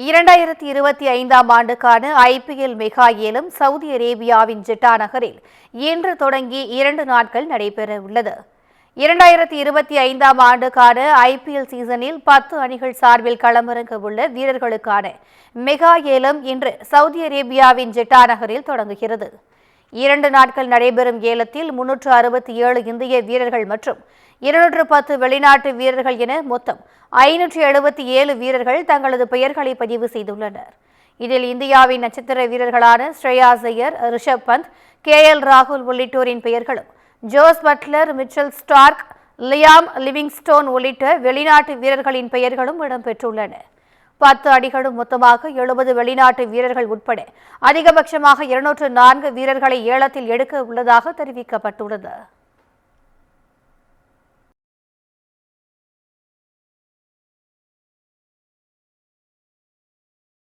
2025ஆம் ஆண்டுக்கான IPL mega ஏலம் Saudi அரேபியாவின் ஜெட்டா நகரில் இன்று தொடங்கி 2 நாட்கள் நடைபெற உள்ளது. 2025ஆம் ஆண்டுக்கான ஐபிஎல் சீசனில் 10 அணிகள் சார்பில் களமிறங்க உள்ள வீரர்களுக்கான மெகா ஏலம் இன்று சவுதி அரேபியாவின் ஜெட்டா நகரில் தொடங்குகிறது. 2 நாட்கள் நடைபெறும் ஏலத்தில் 367 இந்திய வீரர்கள் மற்றும் 210 வெளிநாட்டு வீரர்கள் என மொத்தம் 577 வீரர்கள் தங்களது பெயர்களை பதிவு செய்துள்ளனர். இதில் இந்தியாவின் நட்சத்திர வீரர்களான ஸ்ரேயாஸ் ஐயர், ரிஷப் பந்த், KL ராகுல் உள்ளிட்டோரின் பெயர்களும், Jos Buttler, Mitchell Starc, Liam Livingstone உள்ளிட்ட வெளிநாட்டு வீரர்களின் பெயர்களும் இடம்பெற்றுள்ளன. 10 அணிகளும் மொத்தமாக 70 வெளிநாட்டு வீரர்கள் உட்பட அதிகபட்சமாக 204 வீரர்களை ஏலத்தில் எடுக்க உள்ளதாக தெரிவிக்கப்பட்டுள்ளது.